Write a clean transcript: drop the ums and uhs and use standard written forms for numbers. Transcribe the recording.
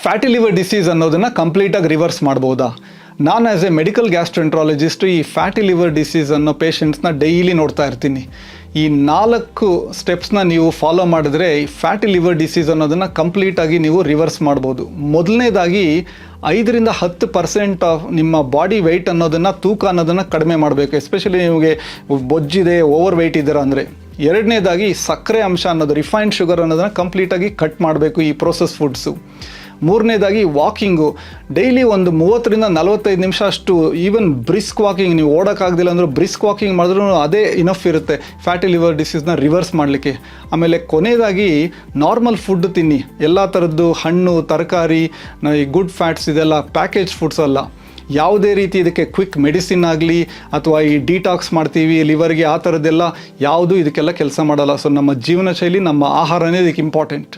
Fatty liver disease ಅನ್ನೋದನ್ನು ಕಂಪ್ಲೀಟಾಗಿ reverse ಮಾಡ್ಬೋದಾ? ನಾನು ಆ್ಯಸ್ ಎ ಮೆಡಿಕಲ್ ಗ್ಯಾಸ್ಟ್ರೆಂಟ್ರಾಲಜಿಸ್ಟ್ ಈ ಫ್ಯಾಟಿ ಲಿವರ್ ಡಿಸೀಸ್ ಅನ್ನೋ ಪೇಷಂಟ್ಸ್ನ ಡೈಲಿ ನೋಡ್ತಾ ಇರ್ತೀನಿ. ಈ 4 ಸ್ಟೆಪ್ಸ್ನ ನೀವು ಫಾಲೋ ಮಾಡಿದ್ರೆ ಈ ಫ್ಯಾಟಿ ಲಿವರ್ ಡಿಸೀಸ್ ಅನ್ನೋದನ್ನು ಕಂಪ್ಲೀಟಾಗಿ ನೀವು ರಿವರ್ಸ್ ಮಾಡ್ಬೋದು. ಮೊದಲನೇದಾಗಿ 5-10% ಆಫ್ ನಿಮ್ಮ ಬಾಡಿ ವೆಯ್ಟ್ ಅನ್ನೋದನ್ನು, ತೂಕ ಅನ್ನೋದನ್ನು ಕಡಿಮೆ ಮಾಡಬೇಕು. ಎಸ್ಪೆಷಲಿ ನಿಮಗೆ ಬೊಜ್ಜಿದೆ, ಓವರ್ ವೆಯ್ಟ್ ಇದ್ದೀರಾ ಅಂದರೆ. ಎರಡನೇದಾಗಿ ಸಕ್ಕರೆ ಅಂಶ ಅನ್ನೋದು, ರಿಫೈನ್ಡ್ ಶುಗರ್ ಅನ್ನೋದನ್ನು ಕಂಪ್ಲೀಟಾಗಿ ಕಟ್ ಮಾಡಬೇಕು ಈ ಪ್ರೋಸೆಸ್ ಫುಡ್ಸು. ಮೂರನೇದಾಗಿ ವಾಕಿಂಗು, ಡೈಲಿ ಒಂದು 30-45 ನಿಮಿಷ ಅಷ್ಟು ಈವನ್ ಬ್ರಿಸ್ಕ್ ವಾಕಿಂಗ್, ನೀವು ಓಡೋಕ್ಕಾಗದಿಲ್ಲ ಅಂದರೂ ಬ್ರಿಸ್ಕ್ ವಾಕಿಂಗ್ ಮಾಡಿದ್ರೂ ಅದೇ ಇನಫ್ ಇರುತ್ತೆ ಫ್ಯಾಟಿ ಲಿವರ್ ಡಿಸೀಸ್ನ ರಿವರ್ಸ್ ಮಾಡಲಿಕ್ಕೆ. ಆಮೇಲೆ ಕೊನೆಯದಾಗಿ ನಾರ್ಮಲ್ ಫುಡ್ ತಿನ್ನಿ, ಎಲ್ಲ ಥರದ್ದು ಹಣ್ಣು, ತರಕಾರಿ, ಈ ಗುಡ್ ಫ್ಯಾಟ್ಸ್, ಇದೆಲ್ಲ ಪ್ಯಾಕೇಜ್ ಫುಡ್ಸ್ ಅಲ್ಲ. ಯಾವುದೇ ರೀತಿ ಇದಕ್ಕೆ ಕ್ವಿಕ್ ಮೆಡಿಸಿನ್ ಆಗಲಿ ಅಥವಾ ಈ ಡಿಟಾಕ್ಸ್ ಮಾಡ್ತೀವಿ ಲಿವರ್ಗೆ, ಆ ಥರದ್ದೆಲ್ಲ ಯಾವುದೂ ಇದಕ್ಕೆಲ್ಲ ಕೆಲಸ ಮಾಡಲ್ಲ. ಸೊ ನಮ್ಮ ಜೀವನ ಶೈಲಿ, ನಮ್ಮ ಆಹಾರನೇ ಇದಕ್ಕೆ ಇಂಪಾರ್ಟೆಂಟ್.